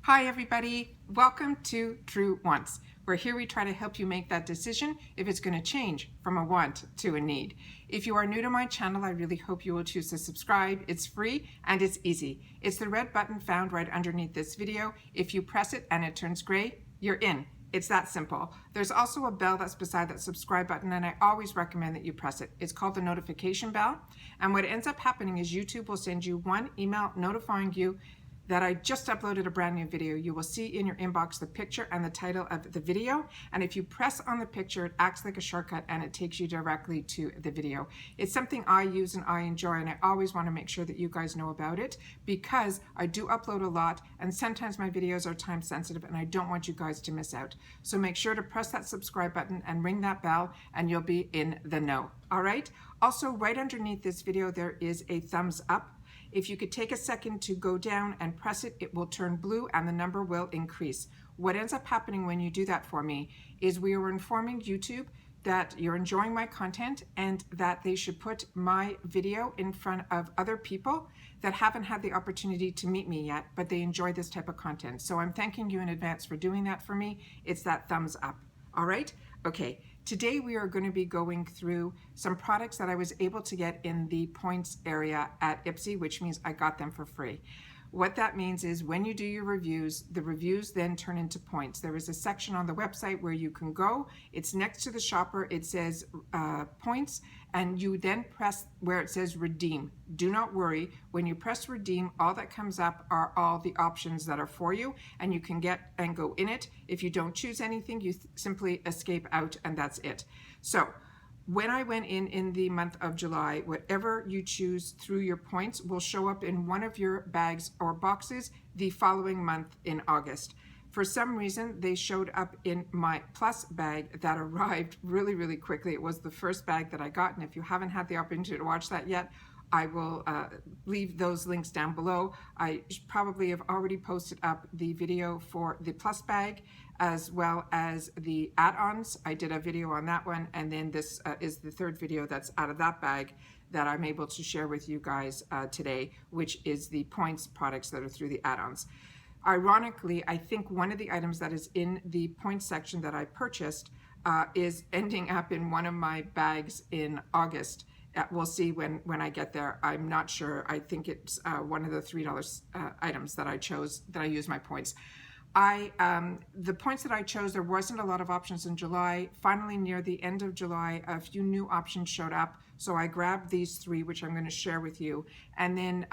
Hi everybody, welcome to True Wants, where here we try to help you make that decision if it's going to change from a want to a need. If you are new to my channel, I really hope you will choose to subscribe. It's free and it's easy. It's the red button found right underneath this video. If you press it and it turns gray, you're in. It's that simple. There's also a bell that's beside that subscribe button, and I always recommend that you press it. It's called the notification bell, and what ends up happening is YouTube will send you one email notifying you that I just uploaded a brand new video. You will see in your inbox the picture and the title of the video, and if you press on the picture, it acts like a shortcut and it takes you directly to the video. It's something I use and I enjoy, and I always want to make sure that you guys know about it because I do upload a lot and sometimes my videos are time sensitive and I don't want you guys to miss out. So make sure to press that subscribe button and ring that bell and you'll be in the know. All right? Also, right underneath this video, there is a thumbs up. If you could take a second to go down and press it, it will turn blue and the number will increase. What ends up happening when you do that for me is we are informing YouTube that you're enjoying my content and that they should put my video in front of other people that haven't had the opportunity to meet me yet, but they enjoy this type of content. So I'm thanking you in advance for doing that for me. It's that thumbs up. All right? Okay. Today we are going to be going through some products that I was able to get in the points area at IPSY, which means I got them for free. What that means is when you do your reviews, the reviews then turn into points. There is a section on the website where you can go. It's next to the shopper. It says points, and you then press where it says redeem. Do not worry. When you press redeem, all that comes up are all the options that are for you, and you can get and go in it. If you don't choose anything, you simply escape out, and that's it. So when I went in the month of July, whatever you choose through your points will show up in one of your bags or boxes the following month in August. For some reason, they showed up in my Plus bag that arrived really, really quickly. It was the first bag that I got, and if you haven't had the opportunity to watch that yet, I will leave those links down below. I probably have already posted up the video for the Plus bag as well as the add-ons. I did a video on that one, and then this is the third video that's out of that bag that I'm able to share with you guys today, which is the points products that are through the add-ons. Ironically, I think one of the items that is in the points section that I purchased is ending up in one of my bags in August. We'll see when I get there. I'm not sure. I think it's one of the $3 items that I chose that I use my points. The points that I chose, there wasn't a lot of options in July. Finally, near the end of July, a few new options showed up. So I grabbed these three, which I'm going to share with you. And then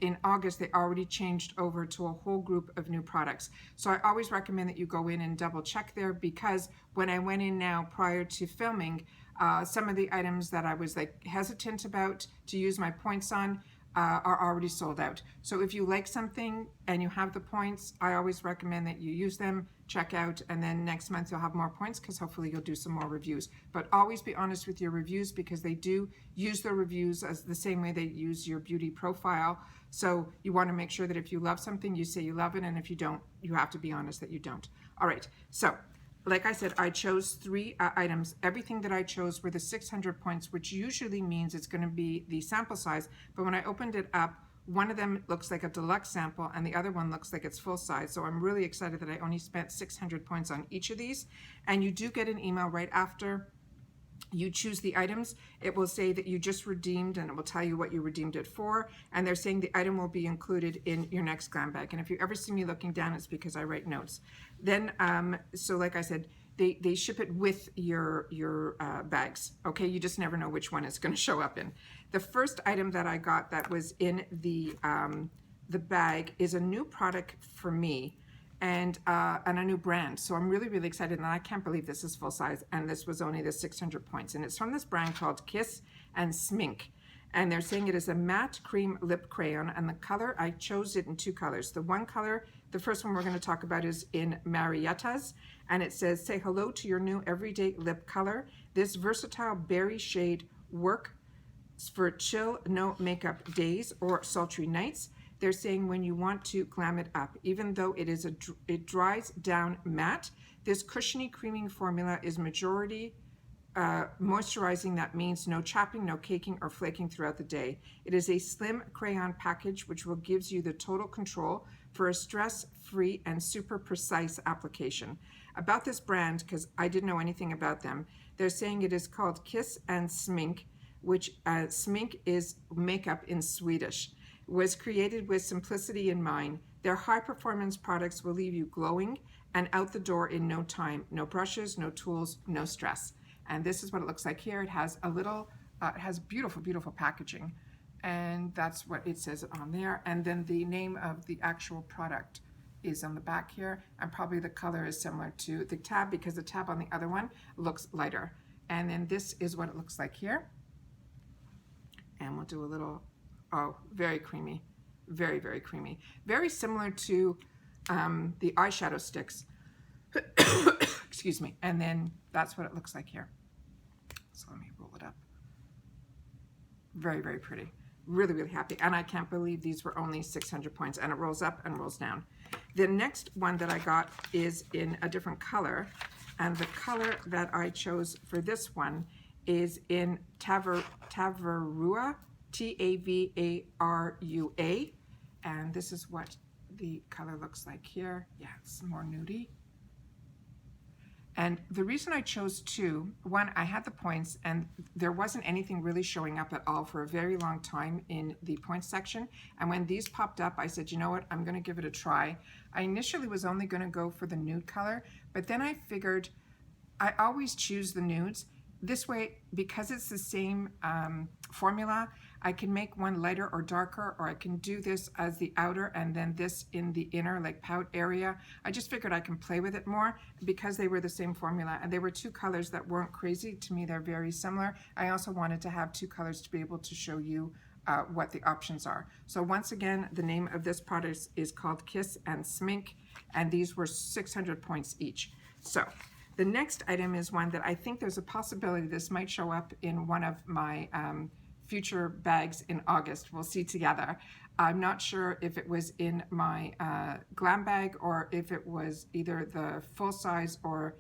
in August, they already changed over to a whole group of new products. So I always recommend that you go in and double check there, because when I went in now prior to filming, some of the items that I was like hesitant about to use my points on are already sold out. So if you like something and you have the points, I always recommend that you use them, check out, and then next month you'll have more points because hopefully you'll do some more reviews. But always be honest with your reviews, because they do use their reviews as the same way they use your beauty profile. So you want to make sure that if you love something, you say you love it, and if you don't, you have to be honest that you don't. All right, so like I said, I chose three items. Everything that I chose were the 600 points, which usually means it's going to be the sample size. But when I opened it up, one of them looks like a deluxe sample and the other one looks like it's full size. So I'm really excited that I only spent 600 points on each of these. And you do get an email right after you choose the items. It will say that you just redeemed, and it will tell you what you redeemed it for, and they're saying the item will be included in your next glam bag. And if you ever see me looking down, it's because I write notes. Then so like I said, they ship it with your bags. Okay, you just never know which one it's going to show up in. The first item that I got that was in the bag is a new product for me, and a new brand. So I'm really, really excited, and I can't believe this is full size, and this was only the 600 points. And it's from this brand called Kiss and SMINK. And they're saying it is a matte cream lip crayon, and the color, I chose it in two colors. The one color, the first one we're going to talk about, is in Marietas, and it says, say hello to your new everyday lip color. This versatile berry shade works for chill, no makeup days or sultry nights. They're saying when you want to glam it up, even though it dries down matte, this cushiony creaming formula is majority moisturizing. That means no chapping, no caking or flaking throughout the day. It is a slim crayon package which will gives you the total control for a stress-free and super precise application. About this brand, because I didn't know anything about them, they're saying it is called Kiss and SMINK, which SMINK is makeup in Swedish. It was created with simplicity in mind. Their high-performance products will leave you glowing and out the door in no time. No brushes, no tools, no stress. And this is what it looks like here. It has a little, it has beautiful, beautiful packaging. And that's what it says on there. And then the name of the actual product is on the back here. And probably the color is similar to the tab, because the tab on the other one looks lighter. And then this is what it looks like here. And we'll do a little, oh, very creamy. Very, very creamy. Very similar to the eyeshadow sticks. Excuse me. And then that's what it looks like here. So let me roll it up. Very, very pretty. Really, really happy. And I can't believe these were only 600 points. And it rolls up and rolls down. The next one that I got is in a different color. And the color that I chose for this one is in Tavarua, Tavarua. And this is what the color looks like here. Yeah, it's more nudie. And the reason I chose two, one, I had the points and there wasn't anything really showing up at all for a very long time in the points section. And when these popped up, I said, you know what, I'm gonna give it a try. I initially was only gonna go for the nude color, but then I figured I always choose the nudes. This way, because it's the same formula, I can make one lighter or darker, or I can do this as the outer and then this in the inner, like pout area. I just figured I can play with it more because they were the same formula and they were two colors that weren't crazy. To me, they're very similar. I also wanted to have two colors to be able to show you what the options are. So once again, the name of this product is called Kiss and SMINK, and these were 600 points each. So the next item is one that I think there's a possibility this might show up in one of my future bags in August. We'll see together. I'm not sure if it was in my glam bag or if it was either the full size or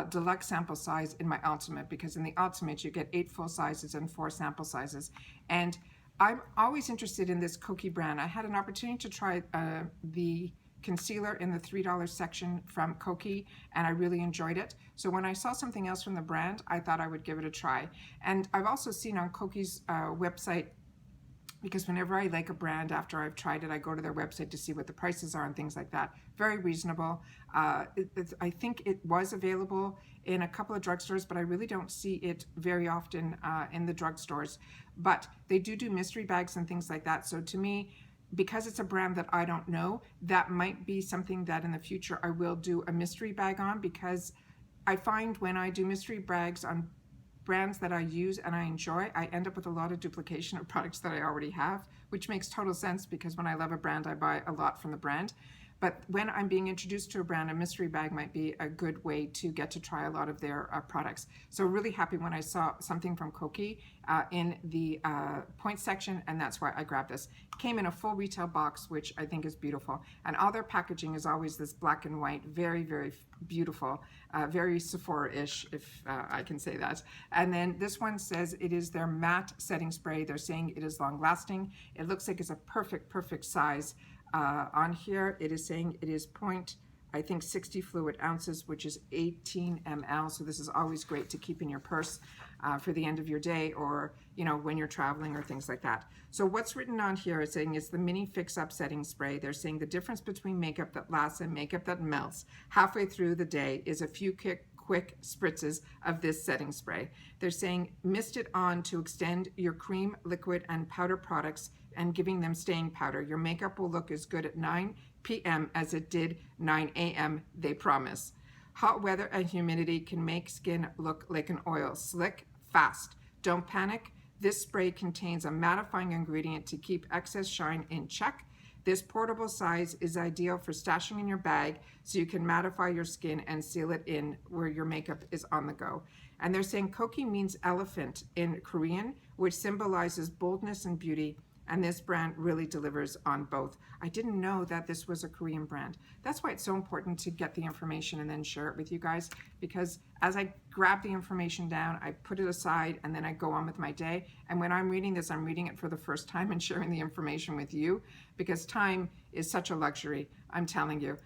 deluxe sample size in my ultimate, because in the ultimate you get 8 full sizes and 4 sample sizes. And I'm always interested in this Kokie brand. I had an opportunity to try the concealer in the $3 section from Kokie, and I really enjoyed it. So when I saw something else from the brand, I thought I would give it a try. And I've also seen on Kokie's website, because whenever I like a brand after I've tried it, I go to their website to see what the prices are and things like that. Very reasonable. I think it was available in a couple of drugstores, but I really don't see it very often in the drugstores. But they do mystery bags and things like that. So to me, because it's a brand that I don't know, that might be something that in the future I will do a mystery bag on, because I find when I do mystery bags on brands that I use and I enjoy, I end up with a lot of duplication of products that I already have, which makes total sense because when I love a brand, I buy a lot from the brand. But when I'm being introduced to a brand, a mystery bag might be a good way to get to try a lot of their products. So really happy when I saw something from Kokie in the points section, and that's why I grabbed this. It came in a full retail box, which I think is beautiful. And all their packaging is always this black and white, very, very beautiful, very Sephora-ish, if I can say that. And then this one says it is their matte setting spray. They're saying it is long lasting. It looks like it's a perfect size. On here, it is saying it is 60 fluid ounces, which is 18 ml. So this is always great to keep in your purse for the end of your day, or when you're traveling or things like that. So what's written on here is saying it's the Mini Fix Up Setting Spray. They're saying the difference between makeup that lasts and makeup that melts halfway through the day is a few quick spritzes of this setting spray. They're saying mist it on to extend your cream, liquid, and powder products and giving them staying powder. Your makeup will look as good at 9 p.m. as it did 9 a.m., they promise. Hot weather and humidity can make skin look like an oil. Slick, fast. Don't panic. This spray contains a mattifying ingredient to keep excess shine in check. This portable size is ideal for stashing in your bag so you can mattify your skin and seal it in where your makeup is on the go. And they're saying Kokie means elephant in Korean, which symbolizes boldness and beauty. And this brand really delivers on both. I didn't know that this was a Korean brand. That's why it's so important to get the information and then share it with you guys, because as I grab the information down, I put it aside and then I go on with my day. And when I'm reading this, I'm reading it for the first time and sharing the information with you, because time is such a luxury, I'm telling you.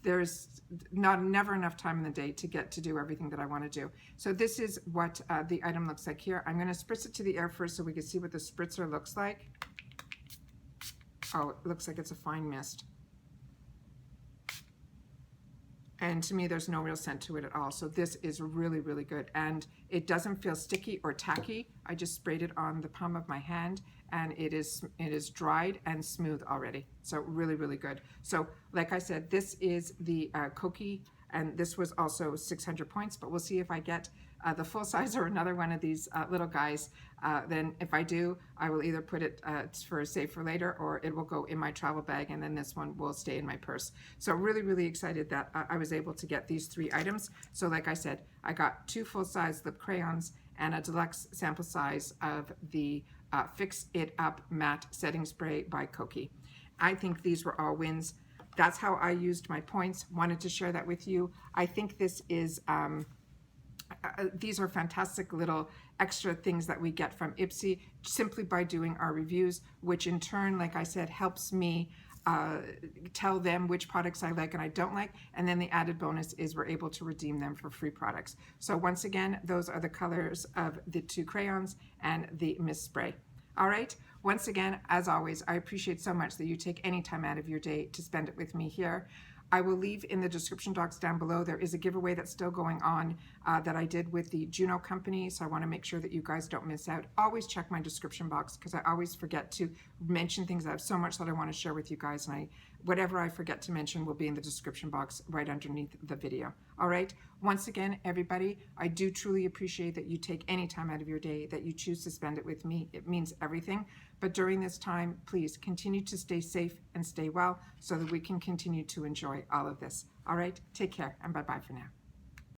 There's never enough time in the day to get to do everything that I want to do. So this is what the item looks like here. I'm going to spritz it to the air first so we can see what the spritzer looks like. Oh, it looks like it's a fine mist. And to me, there's no real scent to it at all. So this is really, really good. And it doesn't feel sticky or tacky. I just sprayed it on the palm of my hand, and it is dried and smooth already. So really, really good. So like I said, this is the Kokie, and this was also 600 points, but we'll see if I get the full size or another one of these little guys. Then if I do, I will either put it for save for later, or it will go in my travel bag, and then this one will stay in my purse. So really, really excited that I was able to get these 3 items. So like I said, I got 2 full-size lip crayons and a deluxe sample size of the Fix It Up Matte Setting Spray by Kokie. I think these were all wins. That's how I used my points. Wanted to share that with you. I think this is these are fantastic little extra things that we get from IPSY simply by doing our reviews, which in turn, like I said, helps me tell them which products I like and I don't like. And then the added bonus is we're able to redeem them for free products. So once again, those are the colors of the 2 crayons and the mist spray. All right. Once again, as always, I appreciate so much that you take any time out of your day to spend it with me here. I will leave in the description box down below. There is a giveaway that's still going on that I did with the Juno company. So I want to make sure that you guys don't miss out. Always check my description box, because I always forget to mention things. I have so much that I want to share with you guys, and whatever I forget to mention will be in the description box right underneath the video. All right. Once again, everybody, I do truly appreciate that you take any time out of your day, that you choose to spend it with me. It means everything. But during this time, please continue to stay safe and stay well so that we can continue to enjoy all of this. All right. Take care, and bye-bye for now.